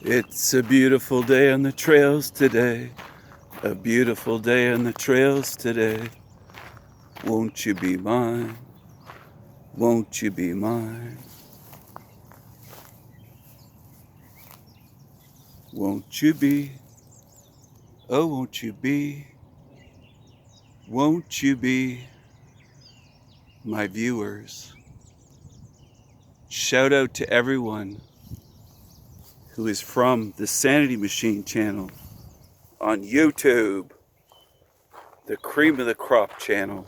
It's a beautiful day on the trails today. A beautiful day on the trails today. Won't you be mine? Won't you be mine? Won't you be? Oh, won't you be? Won't you be my viewers? Shout out to everyone who is from the Sanity Machine channel on YouTube, the Cream of the Crop channel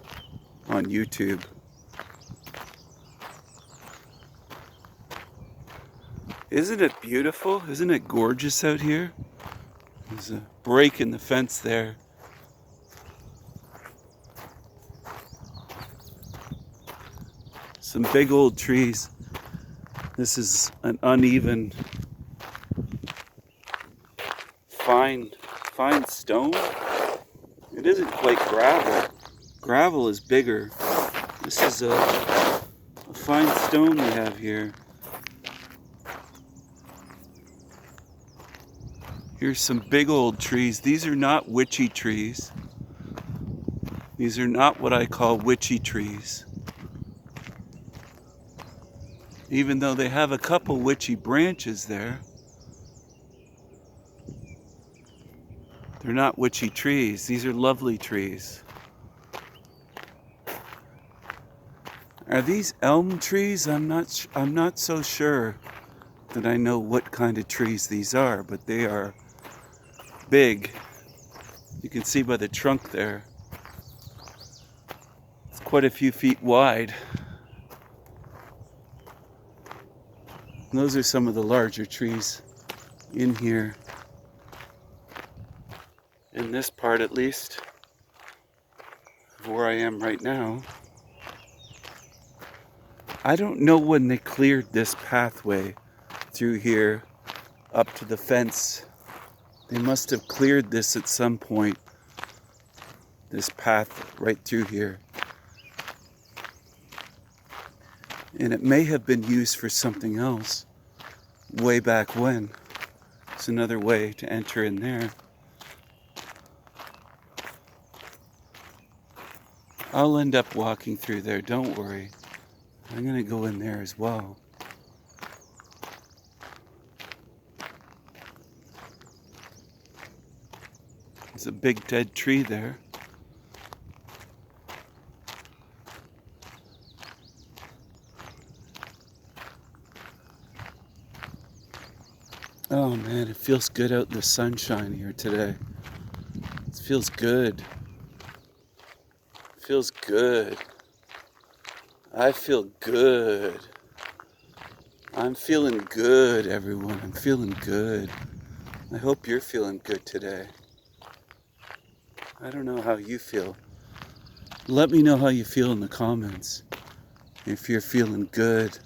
on YouTube. Isn't it beautiful? Isn't it gorgeous out here? There's a break in the fence there. Some big old trees. This is an uneven, fine stone. It isn't quite gravel. Gravel is bigger. This is a fine stone we have here. Here's some big old trees. These are not witchy trees. These are not what I call witchy trees. Even though they have a couple witchy branches there, they're not witchy trees. These are lovely trees. Are these elm trees? I'm not so sure that I know what kind of trees these are, but they are big. You can see by the trunk there. It's quite a few feet wide. And those are some of the larger trees in here. In this part, at least, of where I am right now. I don't know when they cleared this pathway through here up to the fence. They must have cleared this at some point, this path right through here. And it may have been used for something else way back when. It's another way to enter in there. I'll end up walking through there, don't worry. I'm going to go in there as well. There's a big dead tree there. Oh man, it feels good out in the sunshine here today. It feels good. It feels good. I feel good. I'm feeling good, everyone. I'm feeling good. I hope you're feeling good today. I don't know how you feel. Let me know how you feel in the comments. If you're feeling good.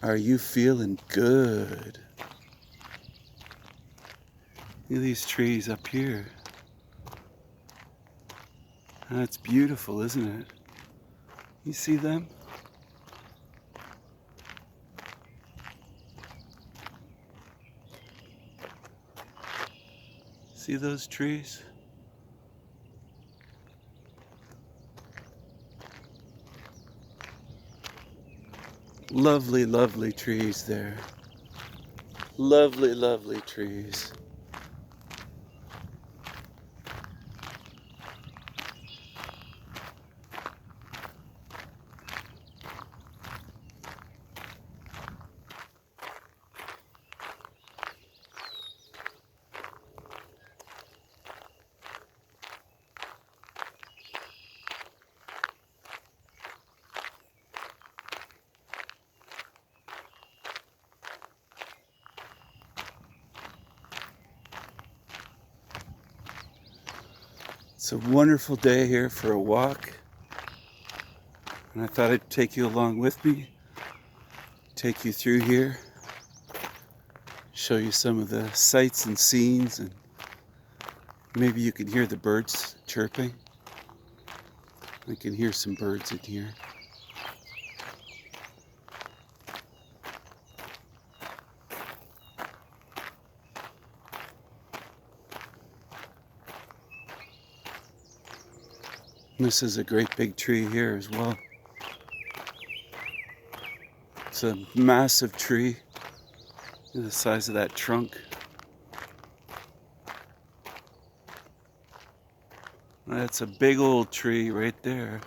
Are you feeling good? Look at these trees up here. That's beautiful, isn't it? You see them? See those trees? Lovely, lovely trees there. Lovely, lovely trees. It's a wonderful day here for a walk, and I thought I'd take you along with me, take you through here, show you some of the sights and scenes, and maybe you can hear the birds chirping. I can hear some birds in here. This is a great big tree here as well. It's a massive tree, the size of that trunk. That's a big old tree right there.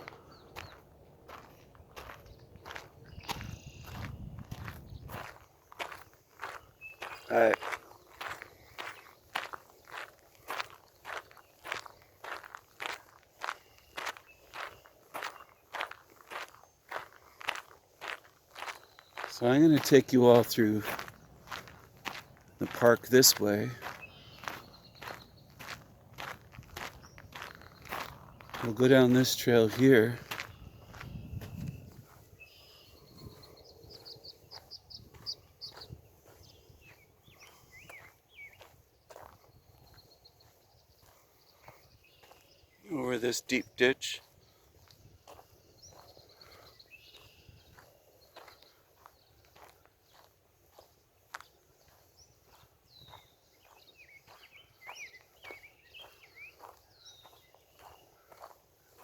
Alright. So I'm going to take you all through the park this way. We'll go down this trail here. Over this deep ditch.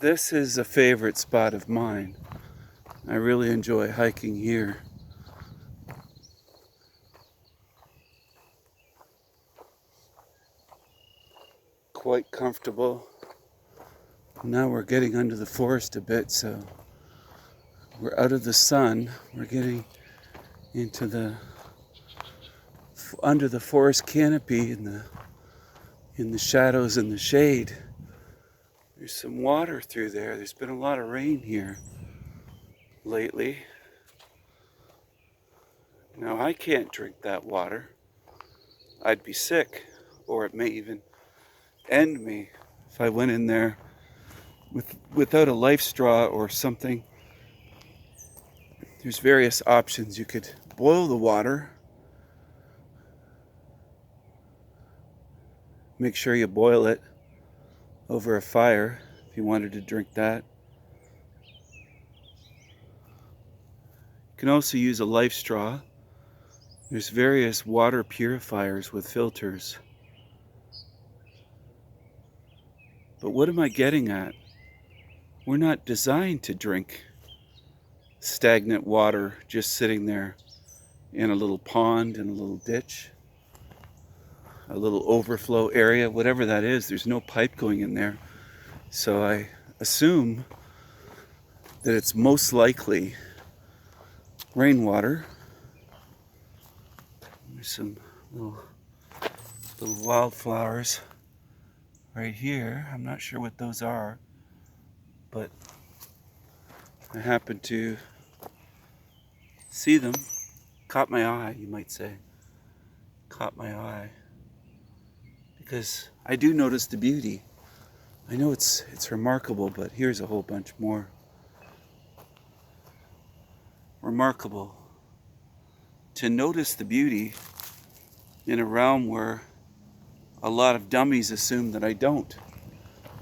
This is a favorite spot of mine. I really enjoy hiking here. Quite comfortable. Now we're getting under the forest a bit, so we're out of the sun. We're getting into the under the forest canopy in the shadows and the shade. There's some water through there. There's been a lot of rain here lately. Now I can't drink that water. I'd be sick, or it may even end me if I went in there without a life straw or something. There's various options. You could boil the water. Make sure you boil it over a fire if you wanted to drink that. You can also use a life straw. There's various water purifiers with filters. But what am I getting at? We're not designed to drink stagnant water just sitting there in a little pond, in a little ditch, a little overflow area, whatever that is. There's no pipe going in there. So I assume that it's most likely rainwater. There's some little wildflowers right here. I'm not sure what those are, but I happen to see them. Caught my eye, you might say. Caught my eye. Because I do notice the beauty. I know it's remarkable, but here's a whole bunch more. Remarkable to notice the beauty in a realm where a lot of dummies assume that I don't,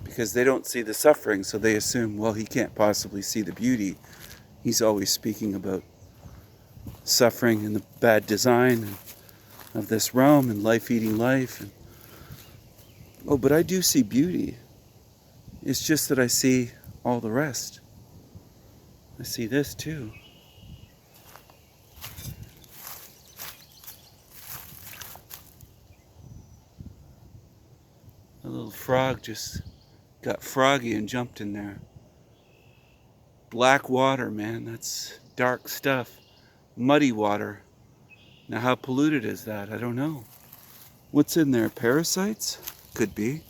because they don't see the suffering, so they assume, well, he can't possibly see the beauty. He's always speaking about suffering and the bad design of this realm and life eating life. Oh, but I do see beauty. It's just that I see all the rest. I see this too. A little frog just got froggy and jumped in there. Black water, man, that's dark stuff. Muddy water. Now how polluted is that? I don't know. What's in there? Parasites? Could be.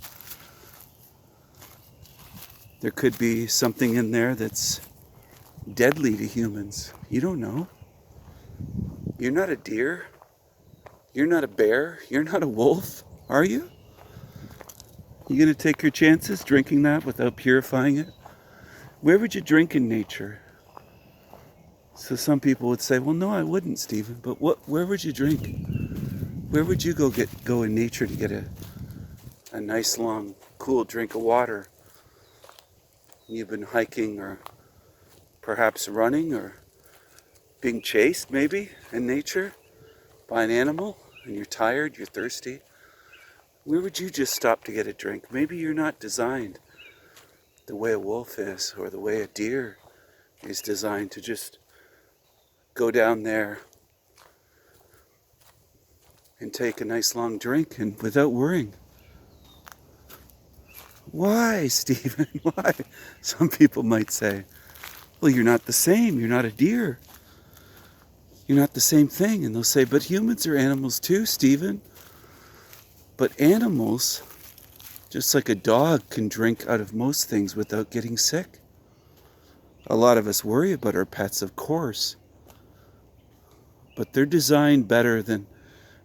There could be something in there that's deadly to humans. You don't know. You're not a deer. You're not a bear. You're not a wolf, are you? You gonna take your chances drinking that without purifying it? Where would you drink in nature? So some people would say, well, no, I wouldn't, Stephen. But where would you drink? Where would you go in nature to get a nice, long, cool drink of water? You've been hiking or perhaps running or being chased, maybe, in nature by an animal, and you're tired, you're thirsty. Where would you just stop to get a drink? Maybe you're not designed the way a wolf is, or the way a deer is designed to just go down there and take a nice long drink and without worrying. Why, Stephen? Why? Some people might say, well, you're not the same. You're not a deer. You're not the same thing. And they'll say, but humans are animals too, Stephen. But animals, just like a dog can drink out of most things without getting sick. A lot of us worry about our pets, of course. But they're designed better than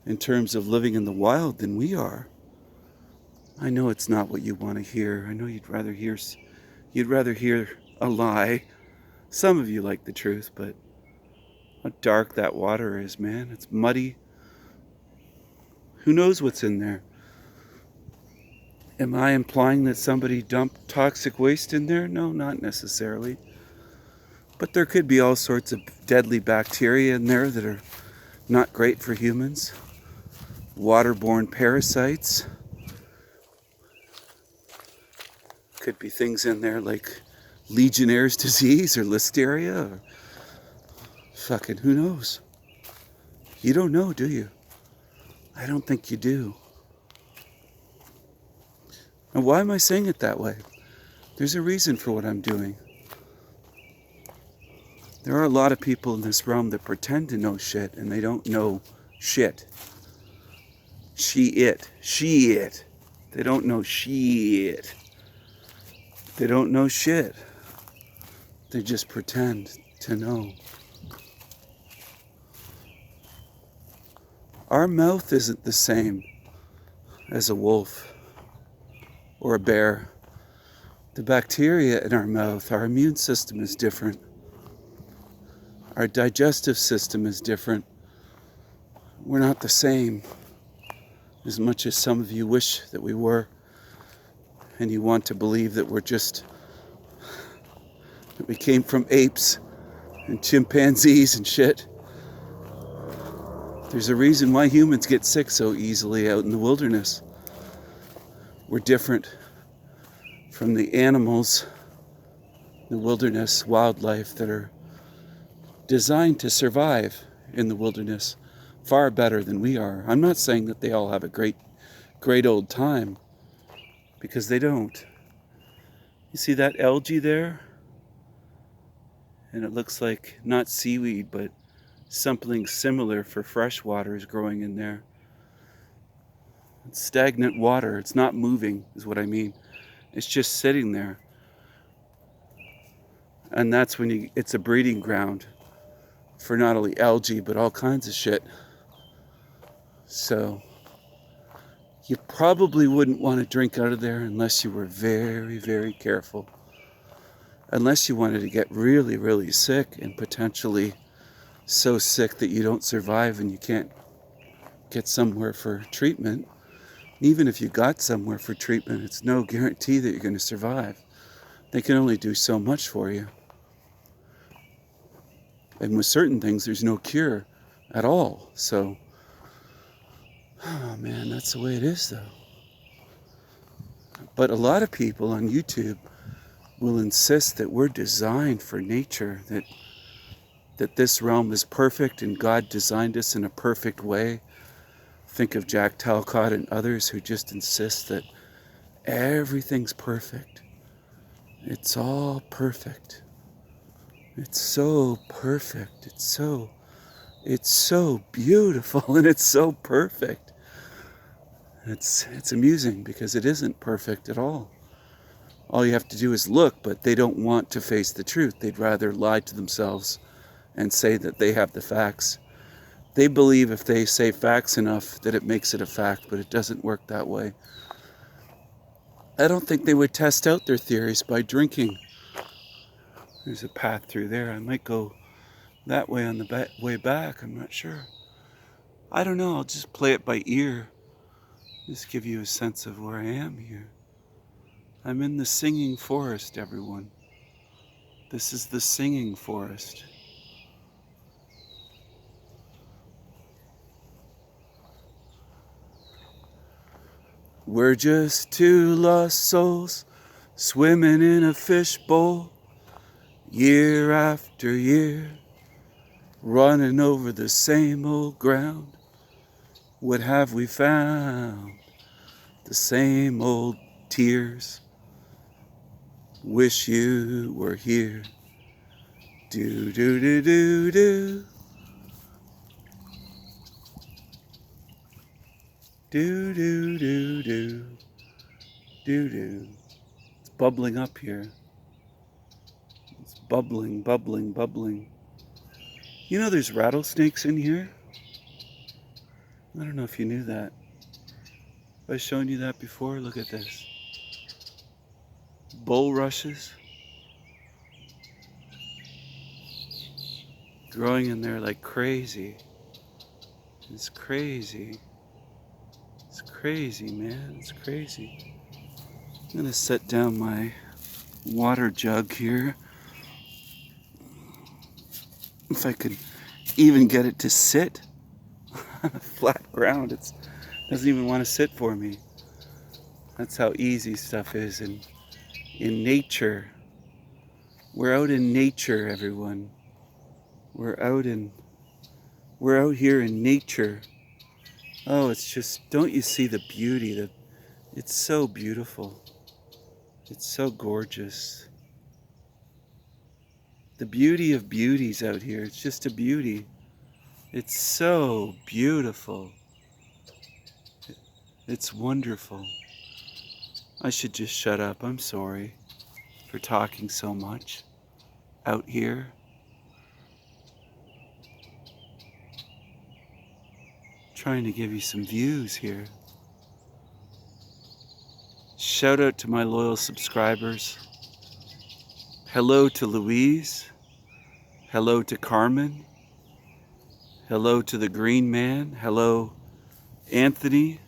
in terms of living in the wild than we are. I know it's not what you want to hear. I know you'd rather hear a lie. Some of you like the truth, but how dark that water is, man. It's muddy. Who knows what's in there? Am I implying that somebody dumped toxic waste in there? No, not necessarily. But there could be all sorts of deadly bacteria in there that are not great for humans. Waterborne parasites. Could be things in there like Legionnaire's disease or listeria or fucking who knows. You don't know, do you? I don't think you do. And why am I saying it that way? There's a reason for what I'm doing. There are a lot of people in this realm that pretend to know shit and they don't know shit. She, it. They don't know shit. They don't know shit. They just pretend to know. Our mouth isn't the same as a wolf or a bear. The bacteria in our mouth, our immune system is different. Our digestive system is different. We're not the same, as much as some of you wish that we were. And you want to believe that that we came from apes and chimpanzees and shit. There's a reason why humans get sick so easily out in the wilderness. We're different from the animals, the wilderness, wildlife that are designed to survive in the wilderness far better than we are. I'm not saying that they all have a great old time, because they don't. You see that algae there? And it looks like not seaweed, but something similar for fresh water is growing in there. It's stagnant water. It's not moving, is what I mean. It's just sitting there. And that's when it's a breeding ground for not only algae, but all kinds of shit. So you probably wouldn't want to drink out of there unless you were very, very careful. Unless you wanted to get really, really sick and potentially so sick that you don't survive and you can't get somewhere for treatment. Even if you got somewhere for treatment, it's no guarantee that you're going to survive. They can only do so much for you. And with certain things, there's no cure at all. So, oh man, that's the way it is though. But a lot of people on YouTube will insist that we're designed for nature, that this realm is perfect and God designed us in a perfect way. Think of Jack Talcott and others who just insist that everything's perfect. It's all perfect. It's so perfect. It's so beautiful and it's so perfect. It's amusing because it isn't perfect at all. All you have to do is look, but they don't want to face the truth. They'd rather lie to themselves and say that they have the facts. They believe if they say facts enough that it makes it a fact, but it doesn't work that way. I don't think they would test out their theories by drinking. There's a path through there. I might go that way on the way back. I'm not sure. I don't know. I'll just play it by ear. Just give you a sense of where I am here. I'm in the singing forest, everyone. This is the singing forest. We're just two lost souls swimming in a fishbowl, year after year, running over the same old ground. What have we found? The same old tears. Wish you were here. Do do do do do. Do do do do. Do do. It's bubbling up here. It's bubbling, bubbling, bubbling. You know there's rattlesnakes in here? I don't know if you knew that. Have I shown you that before? Look at this. Bulrushes. Growing in there like crazy. It's crazy. It's crazy, man. It's crazy. I'm gonna set down my water jug here. If I could even get it to sit on a flat ground, it doesn't even want to sit for me. That's how easy stuff is in nature. We're out in nature, everyone. We're out here in nature. Oh, it's just, don't you see the beauty? It's so beautiful. It's so gorgeous. The beauty of beauties out here. It's just a beauty. It's so beautiful. It's wonderful. I should just shut up. I'm sorry for talking so much out here. Trying to give you some views here. Shout out to my loyal subscribers. Hello to Louise. Hello to Carmen. Hello to the Green Man. Hello, Anthony.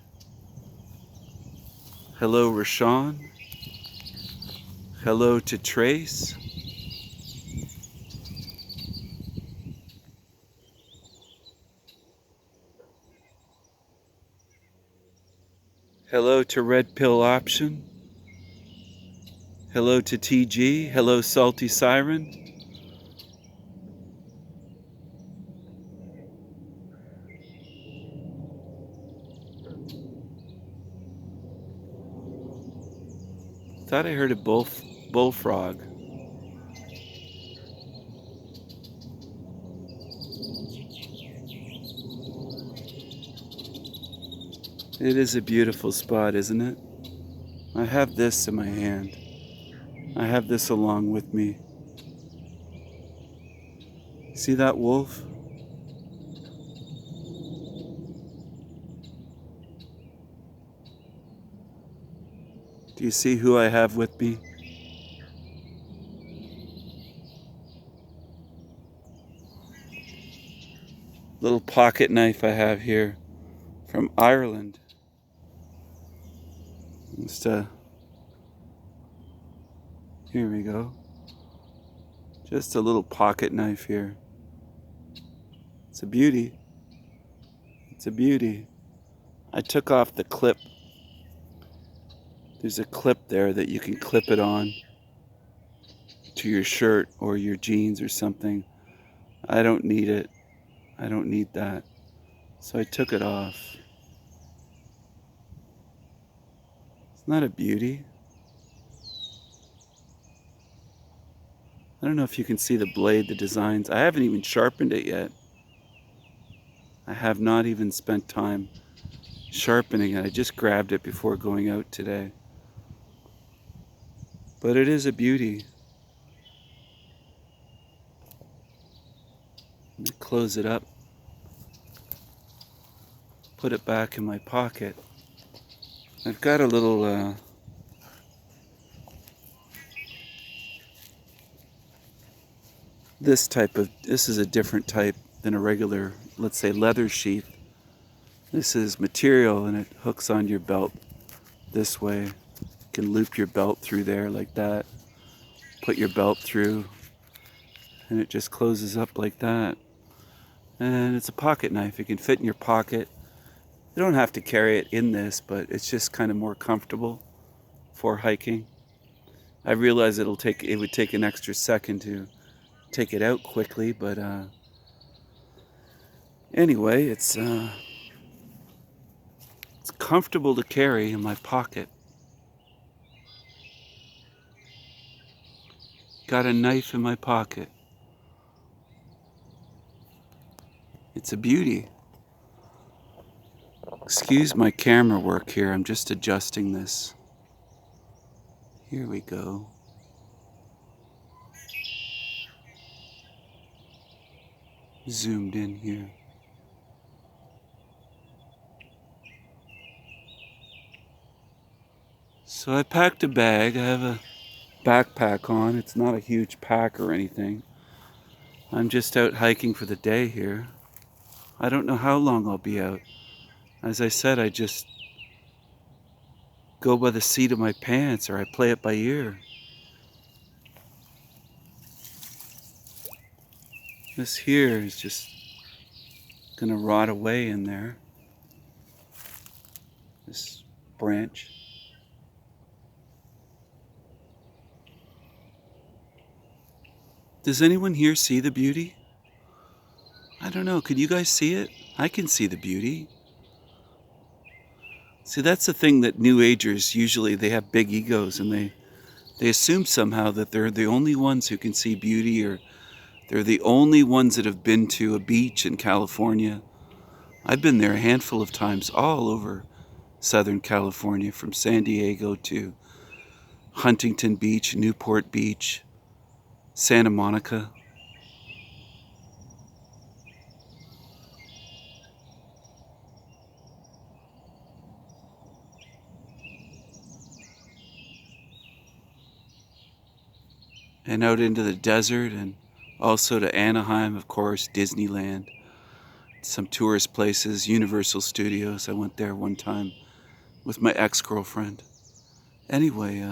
Hello, Rashawn. Hello to Trace. Hello to Red Pill Option. Hello to TG. Hello, Salty Siren. Thought I heard a bullfrog. It is a beautiful spot, isn't it? I have this in my hand. I have this along with me. See that wolf? Do you see who I have with me? Little pocket knife I have here from Ireland. Just here we go. Just a little pocket knife here. It's a beauty. It's a beauty. I took off the clip. There's a clip there that you can clip it on to your shirt or your jeans or something. I don't need it. I don't need that. So I took it off. It's not a beauty. I don't know if you can see the blade, the designs. I haven't even sharpened it yet. I have not even spent time sharpening it. I just grabbed it before going out today. But it is a beauty. Let me close it up. Put it back in my pocket. I've got a little this is a different type than a regular, let's say, leather sheath. This is material and it hooks on your belt this way. You can loop your belt through there like that. Put your belt through and it just closes up like that. And it's a pocket knife. It can fit in your pocket. You don't have to carry it in this, but it's just kind of more comfortable for hiking. I realize it would take an extra second to take it out quickly, but anyway, it's comfortable to carry in my pocket. Got a knife in my pocket. It's a beauty. Excuse my camera work here. I'm just adjusting this. Here we go. Zoomed in here. So I packed a bag. I have a backpack on. It's not a huge pack or anything. I'm just out hiking for the day here. I don't know how long I'll be out. As I said, I just go by the seat of my pants, or I play it by ear. This here is just gonna rot away in there. This branch. Does anyone here see the beauty? I don't know, can you guys see it? I can see the beauty. See, that's the thing that New Agers usually, they have big egos, and they assume somehow that they're the only ones who can see beauty, or they're the only ones that have been to a beach in California. I've been there a handful of times all over Southern California, from San Diego to Huntington Beach, Newport Beach, Santa Monica. And out into the desert, and also to Anaheim, of course, Disneyland, some tourist places, Universal Studios. I went there one time with my ex-girlfriend. Anyway,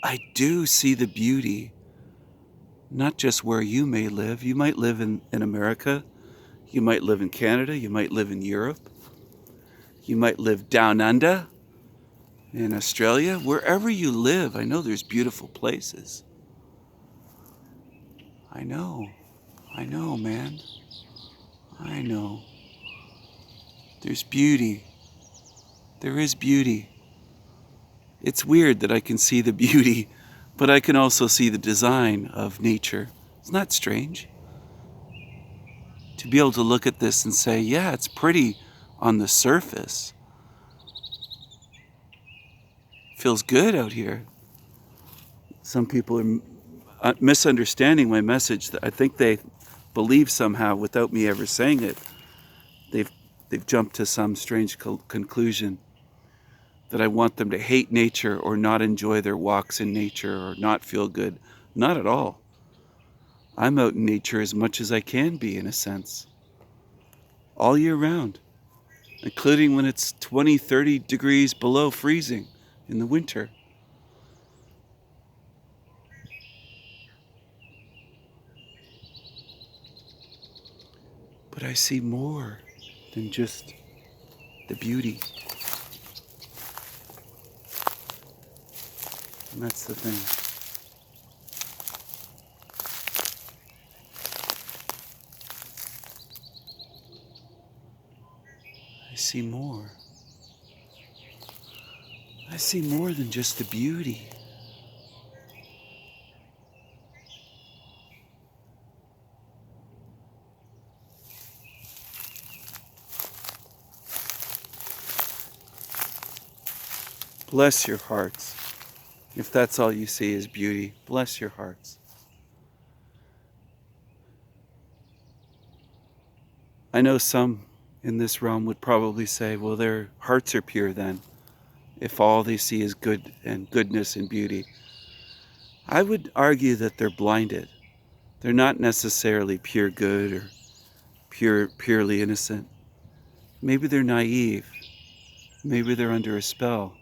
I do see the beauty, not just where you may live. You might live in America, you might live in Canada, you might live in Europe, you might live down under in Australia. Wherever you live, I know there's beautiful places. I know, man. I know. There's beauty. There is beauty. It's weird that I can see the beauty, but I can also see the design of nature. Isn't that strange? To be able to look at this and say, yeah, it's pretty on the surface. Feels good out here. Some people are misunderstanding my message. I think they believe somehow, without me ever saying it, they've jumped to some strange conclusion that I want them to hate nature, or not enjoy their walks in nature, or not feel good. Not at all. I'm out in nature as much as I can be, in a sense, all year round, including when it's 20, 30 degrees below freezing in the winter. But I see more than just the beauty. And that's the thing. I see more. I see more than just the beauty. Bless your hearts. If that's all you see is beauty, bless your hearts. I know some in this realm would probably say, well, their hearts are pure then, if all they see is good and goodness and beauty. I would argue that they're blinded. They're not necessarily pure good or purely innocent. Maybe they're naive. Maybe they're under a spell.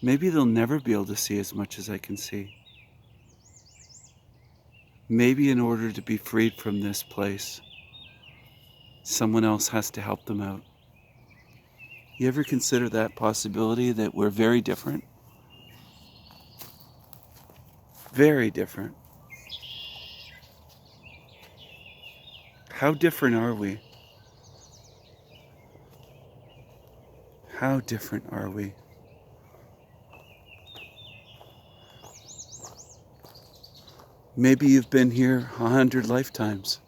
Maybe they'll never be able to see as much as I can see. Maybe in order to be freed from this place, someone else has to help them out. You ever consider that possibility that we're very different? Very different. How different are we? How different are we? Maybe you've been here 100 lifetimes.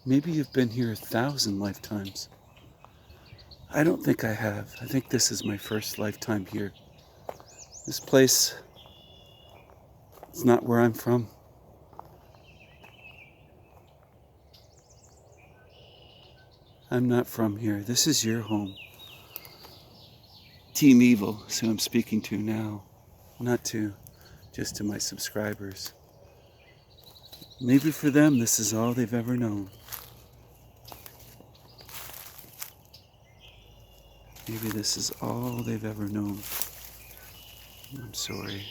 Maybe you've been here 1,000 lifetimes. I don't think I have. I think this is my first lifetime here. This place, it's not where I'm from. I'm not from here. This is your home. Team Evil is who I'm speaking to now. Just to my subscribers. Maybe for them, this is all they've ever known. Maybe this is all they've ever known. I'm sorry.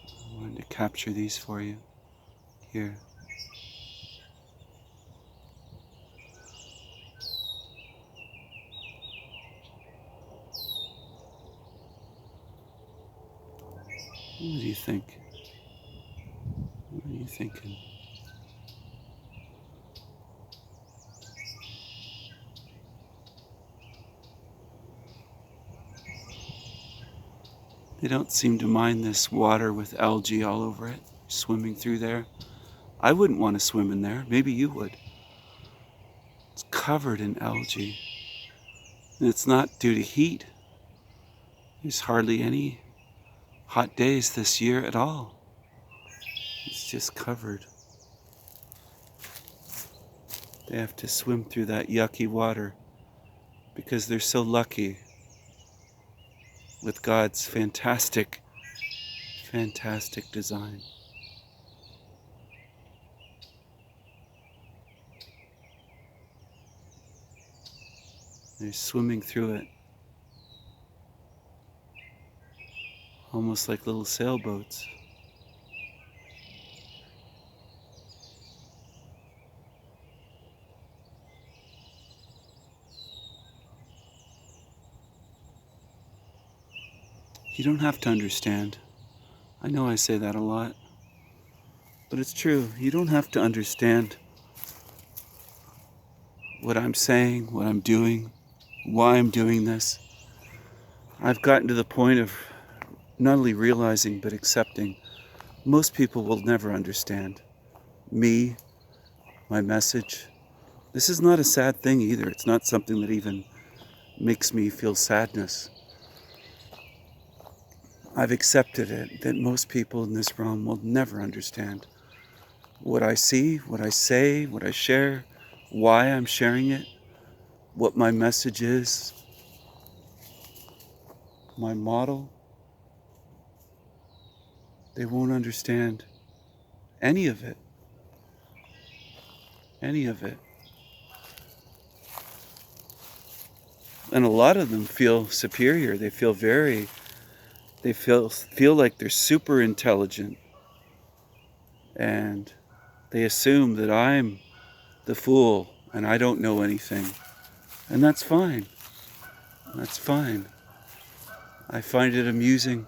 I wanted to capture these for you. Here. What do you think? What are you thinking? They don't seem to mind this water with algae all over it, swimming through there. I wouldn't want to swim in there. Maybe you would. It's covered in algae. And it's not due to heat. There's hardly any hot days this year at all. It's just covered. They have to swim through that yucky water because they're so lucky with God's fantastic, fantastic design. They're swimming through it, almost like little sailboats. You don't have to understand. I know I say that a lot, but it's true. You don't have to understand what I'm saying, what I'm doing, why I'm doing this. I've gotten to the point of not only realizing but accepting most people will never understand me, my message. This is not a sad thing either. It's not something that even makes me feel sadness. I've accepted it that most people in this realm will never understand what I see, what I say, what I share, why I'm sharing it, what my message is, my model. They won't understand any of it. Any of it. And a lot of them feel superior. They feel like they're super intelligent. And they assume that I'm the fool and I don't know anything. And that's fine. That's fine. I find it amusing.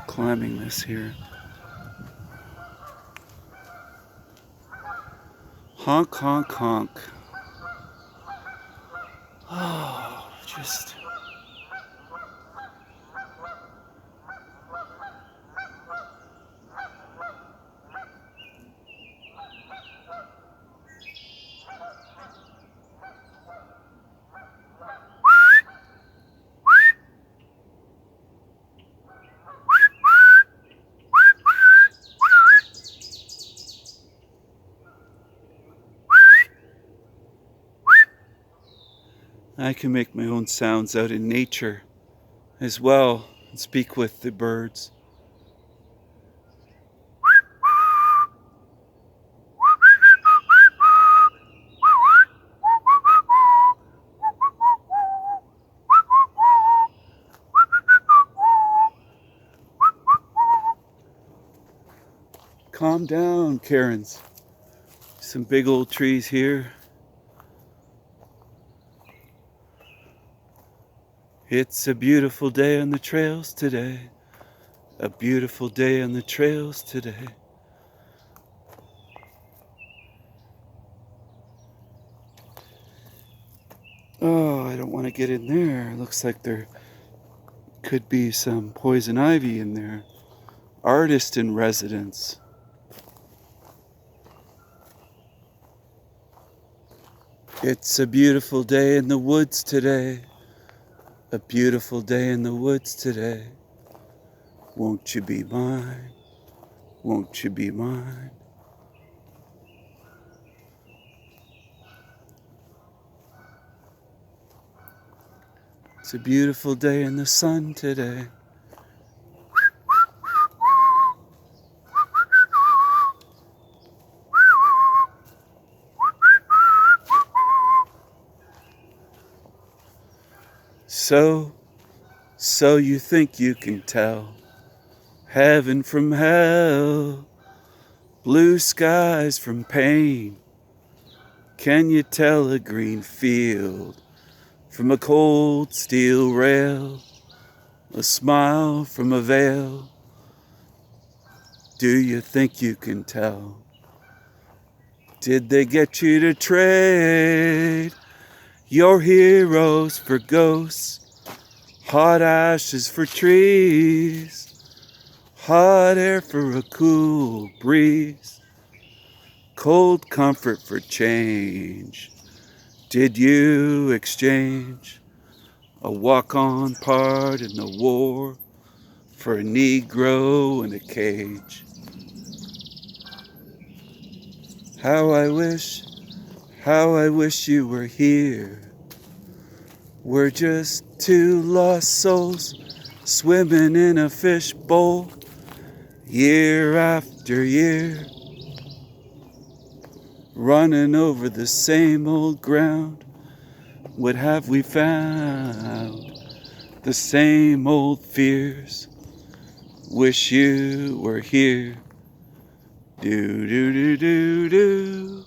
Climbing this here. Honk, honk, honk. Oh, just... I can make my own sounds out in nature as well and speak with the birds. Calm down, Karens. Some big old trees here. It's a beautiful day on the trails today. A beautiful day on the trails today. Oh, I don't want to get in there. Looks like there could be some poison ivy in there. Artist in residence. It's a beautiful day in the woods today. A beautiful day in the woods today. Won't you be mine? Won't you be mine? It's a beautiful day in the sun today. So you think you can tell heaven from hell, blue skies from pain. Can you tell a green field from a cold steel rail, a smile from a veil? Do you think you can tell? Did they get you to trade your heroes for ghosts, hot ashes for trees, hot air for a cool breeze, cold comfort for change? Did you exchange a walk-on part in the war for a Negro in a cage? How I wish you were here. We're just two lost souls swimming in a fishbowl, year after year, running over the same old ground. What have we found? The same old fears. Wish you were here. Do do do do do.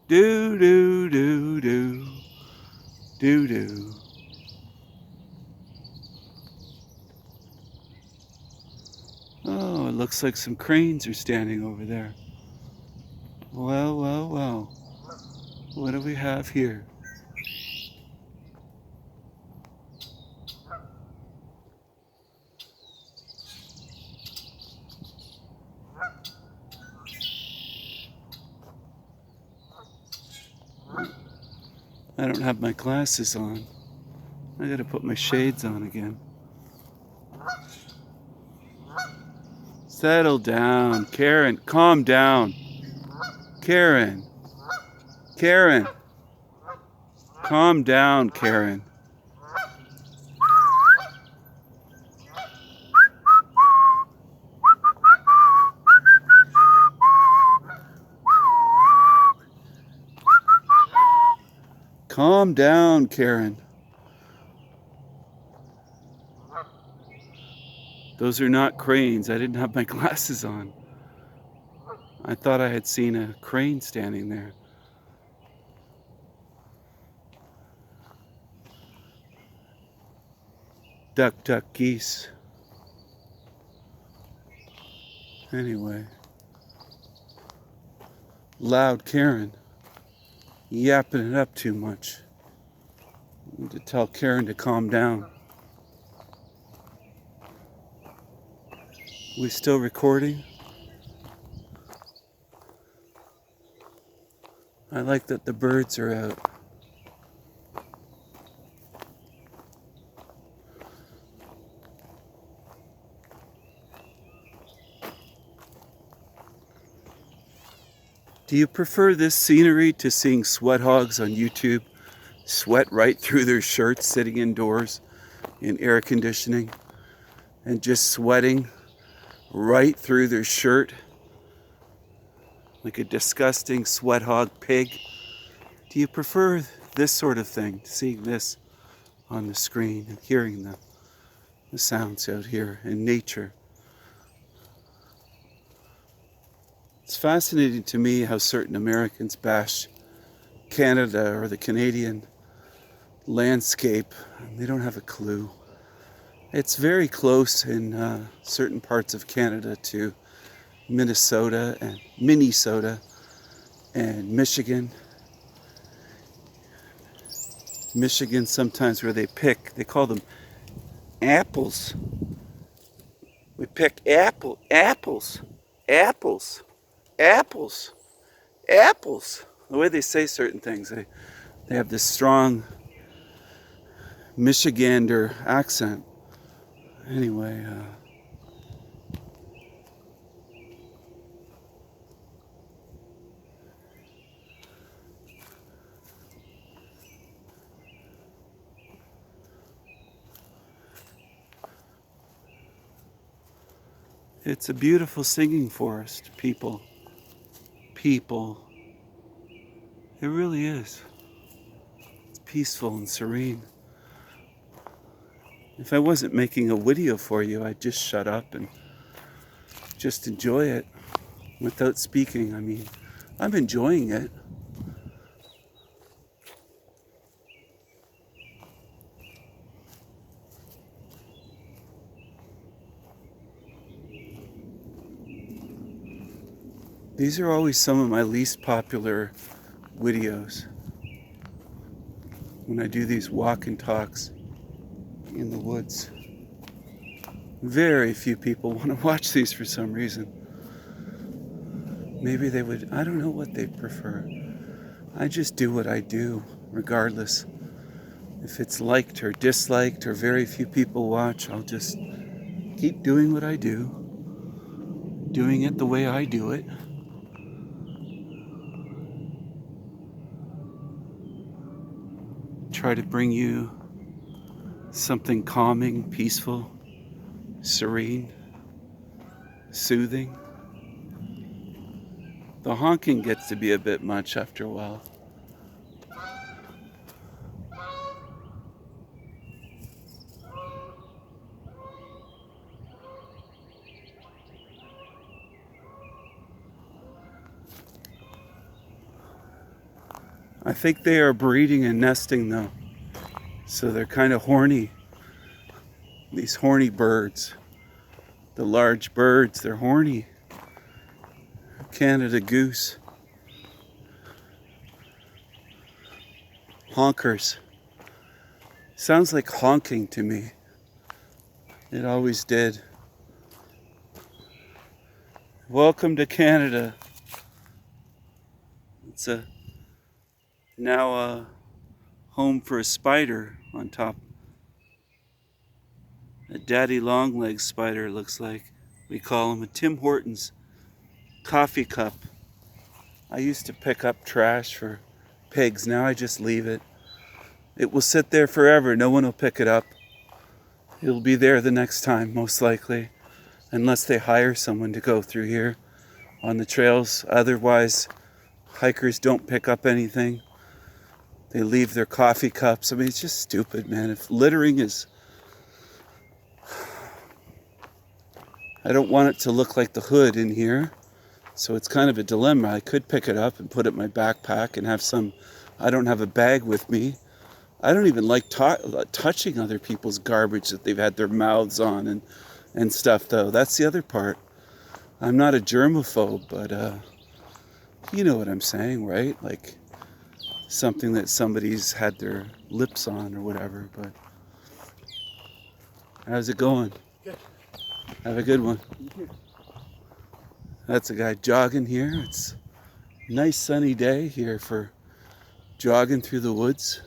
Do do do do. Do do. Oh, it looks like some cranes are standing over there. Well, well, well. What do we have here? I don't have my glasses on. I gotta put my shades on again. Settle down, Karen. Calm down. Karen. Karen. Calm down, Karen. Calm down, Karen. Those are not cranes. I didn't have my glasses on. I thought I had seen a crane standing there. Duck, duck, geese. Anyway. Loud Karen. Yapping it up too much. I need to tell Karen to calm down. We still recording? I like that the birds are out. Do you prefer this scenery to seeing sweat hogs on YouTube sweat right through their shirts sitting indoors in air conditioning and just sweating right through their shirt like a disgusting sweat hog pig? Do you prefer this sort of thing, seeing this on the screen and hearing the sounds out here in nature? It's fascinating to me how certain Americans bash Canada or the Canadian landscape. They don't have a clue. It's very close in certain parts of Canada to Minnesota and Michigan. Michigan sometimes where they call them apples. We pick apples, apples, apples. The way they say certain things, they have this strong Michigander accent. Anyway, it's a beautiful singing forest, people. It really is. It's peaceful and serene. If I wasn't making a video for you, I'd just shut up and just enjoy it without speaking. I mean, I'm enjoying it. These are always some of my least popular videos. When I do these walk and talks in the woods. Very few people want to watch these for some reason. Maybe they would, I don't know what they prefer. I just do what I do, regardless. If it's liked or disliked or very few people watch, I'll just keep doing what I do. Doing it the way I do it. Try to bring you something calming, peaceful, serene, soothing. The honking gets to be a bit much after a while. I think they are breeding and nesting though. So they're kind of horny. These horny birds. The large birds, they're horny. Canada goose. Honkers. Sounds like honking to me. It always did. Welcome to Canada. It's now a home for a spider on top. A daddy long-legged spider, looks like. We call him a Tim Hortons coffee cup. I used to pick up trash for pigs. Now I just leave it. It will sit there forever. No one will pick it up. It'll be there the next time, most likely. Unless they hire someone to go through here on the trails. Otherwise, hikers don't pick up anything. They leave their coffee cups. I mean, it's just stupid, man. If littering is... I don't want it to look like the hood in here. So it's kind of a dilemma. I could pick it up and put it in my backpack and have some... I don't have a bag with me. I don't even like touching other people's garbage that they've had their mouths on and stuff, though. That's the other part. I'm not a germaphobe, but you know what I'm saying, right? Like something that somebody's had their lips on or whatever. But how's it going? Good. Have a good one. That's a guy jogging here. It's a nice sunny day here for jogging through the woods.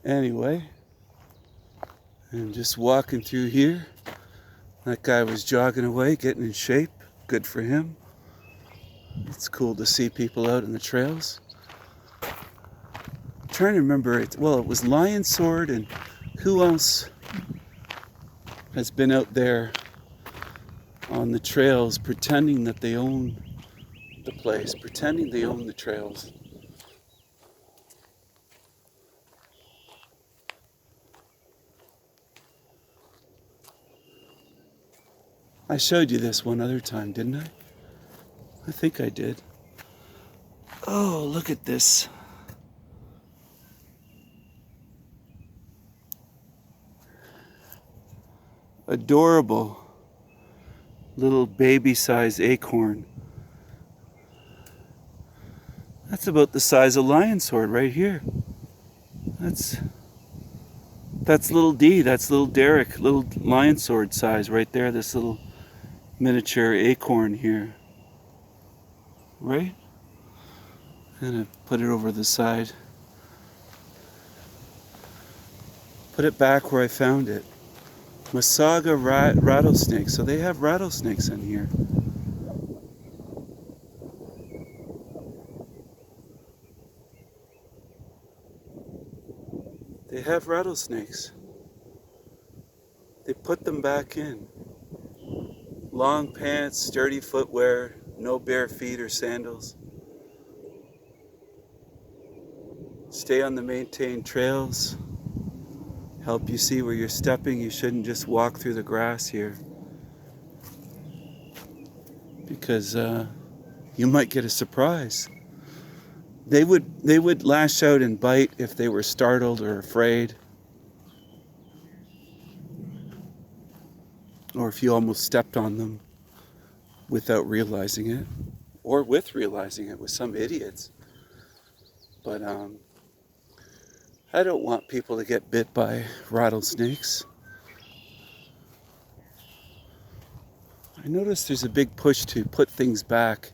Anyway, I'm just walking through here. That guy was jogging away, getting in shape. Good for him. It's cool to see people out in the trails. I'm trying to remember it. Well, it was Lion Sword, and who else has been out there on the trails pretending that they own the place, pretending they own the trails. I showed you this one other time, didn't I? I think I did. Oh, look at this. Adorable little baby-sized acorn. That's about the size of lion sword right here. That's little D, that's little Derek, little lion sword size right there, this little miniature acorn here. Right? I'm gonna put it over the side. Put it back where I found it. Masaga rattlesnake. So they have rattlesnakes in here. They have rattlesnakes. They put them back in. Long pants, sturdy footwear, no bare feet or sandals. Stay on the maintained trails. Help you see where you're stepping. You shouldn't just walk through the grass here, because you might get a surprise. They would lash out and bite if they were startled or afraid, or if you almost stepped on them without realizing it, or with realizing it with some idiots. But I don't want people to get bit by rattlesnakes. I noticed there's a big push to put things back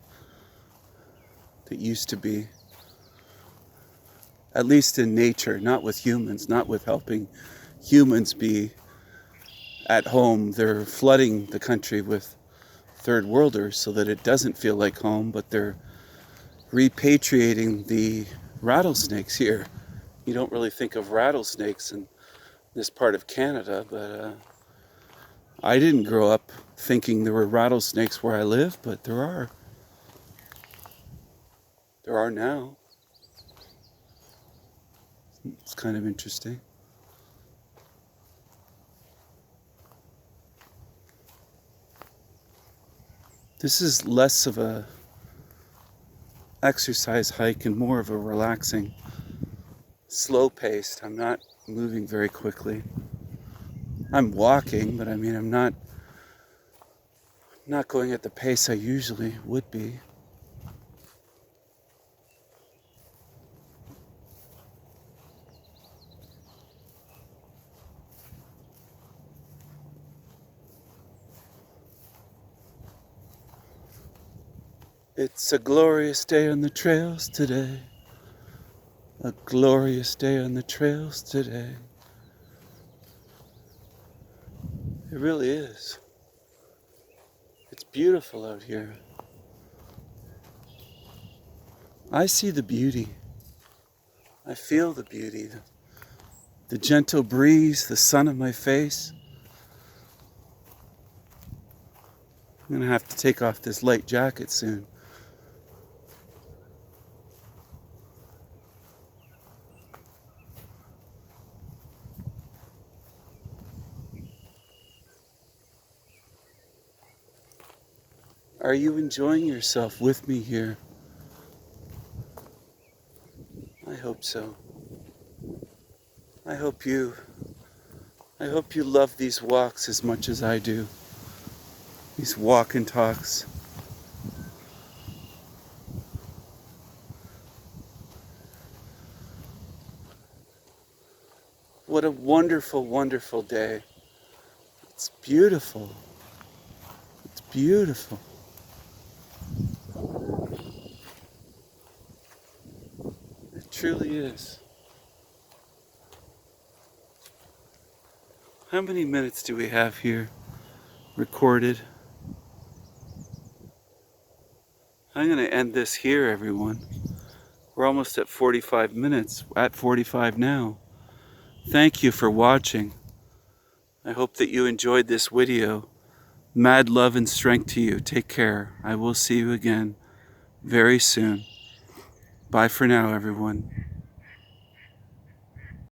that used to be, at least in nature, not with humans, not with helping humans be at home. They're flooding the country with third worlders so that it doesn't feel like home, but they're repatriating the rattlesnakes here. You don't really think of rattlesnakes in this part of Canada, but I didn't grow up thinking there were rattlesnakes where I live, but there are. There are now. It's kind of interesting. This is less of a exercise hike and more of a relaxing, slow-paced. I'm not moving very quickly. I'm walking, but I mean, I'm not going at the pace I usually would be. It's a glorious day on the trails today. A glorious day on the trails today. It really is. It's beautiful out here. I see the beauty. I feel the beauty. The gentle breeze, the sun on my face. I'm gonna have to take off this light jacket soon. Are you enjoying yourself with me here? I hope so. I hope you love these walks as much as I do. These walk and talks. What a wonderful, wonderful day. It's beautiful. It's beautiful. It truly is. How many minutes do we have here recorded? I'm going to end this here, everyone. We're almost at 45 minutes, at 45 now. Thank you for watching. I hope that you enjoyed this video. Mad love and strength to you. Take care. I will see you again very soon. Bye for now, everyone.